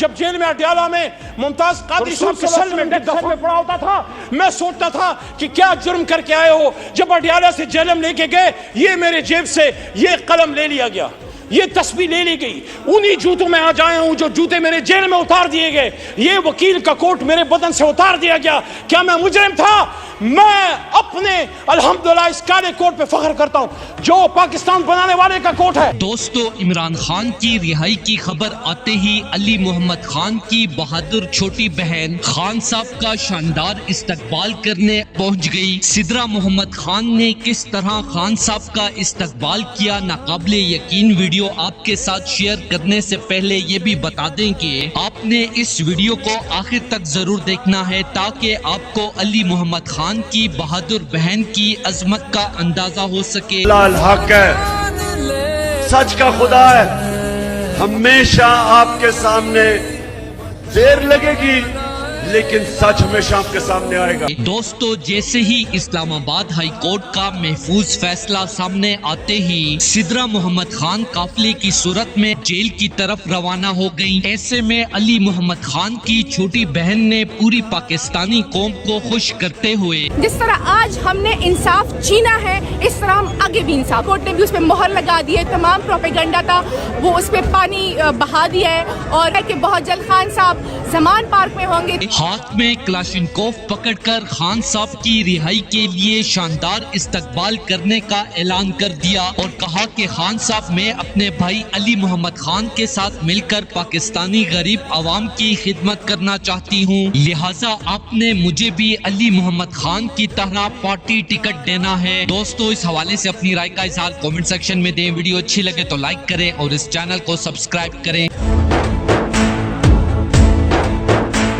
جب جیل میں اڈیالہ میں ممتاز قادری صاحب کے سیل میں پڑا ہوتا تھا، میں سوچتا تھا کہ کیا جرم کر کے آئے ہو. جب اڈیالہ سے جیلم لے کے گئے، یہ میرے جیب سے یہ قلم لے لیا گیا، یہ تسبیح لے لی گئی. انہی جوتوں میں آج آیا ہوں جو جوتے میرے جیل میں اتار دیے گئے. یہ وکیل کا کوٹ میرے بدن سے اتار دیا گیا. کیا میں مجرم تھا؟ میں اپنے الحمدللہ اس کالے کوٹ پہ فخر کرتا ہوں جو پاکستان بنانے والے کا کوٹ ہے. دوستو، عمران خان کی رہائی کی خبر آتے ہی علی محمد خان کی بہادر چھوٹی بہن خان صاحب کا شاندار استقبال کرنے پہنچ گئی. سدرا محمد خان نے کس طرح خان صاحب کا استقبال کیا، ناقابل یقین ویڈیو آپ کے ساتھ شیئر کرنے سے پہلے یہ بھی بتا دیں کہ آپ نے اس ویڈیو کو آخر تک ضرور دیکھنا ہے تاکہ آپ کو علی محمد خان کی بہادر بہن کی عظمت کا اندازہ ہو سکے. اللہ الحق ہے، سچ کا خدا ہے. ہمیشہ آپ کے سامنے دیر لگے گی لیکن سچ ہمیشہ آپ کے سامنے آئے گا. دوستو، جیسے ہی اسلام آباد ہائی کورٹ کا محفوظ فیصلہ سامنے آتے ہی سدرا محمد خان قافلے کی صورت میں جیل کی طرف روانہ ہو گئی. ایسے میں علی محمد خان کی چھوٹی بہن نے پوری پاکستانی قوم کو خوش کرتے ہوئے جس طرح آج ہم نے انصاف چینا ہے، اس طرح ہم آگے بھی انصاف. کورٹ نے بھی اس پہ مہر لگا دی ہے. تمام پروپیگنڈا تھا وہ اس پہ پانی بہا دیا ہے اور ہے کہ بہت جلد خان صاحب زمان پارک میں ہوں گے. ہاتھ میں کلاشنکوف پکڑ کر خان صاحب کی رہائی کے لیے شاندار استقبال کرنے کا اعلان کر دیا اور کہا کہ خان صاحب میں اپنے بھائی علی محمد خان کے ساتھ مل کر پاکستانی غریب عوام کی خدمت کرنا چاہتی ہوں، لہٰذا آپ نے مجھے بھی علی محمد خان کی طرح پارٹی ٹکٹ دینا ہے. دوستو، اس حوالے سے اپنی رائے کا اظہار کامنٹ سیکشن میں دیں. ویڈیو اچھی لگے تو لائک کریں اور اس چینل کو سبسکرائب کریں.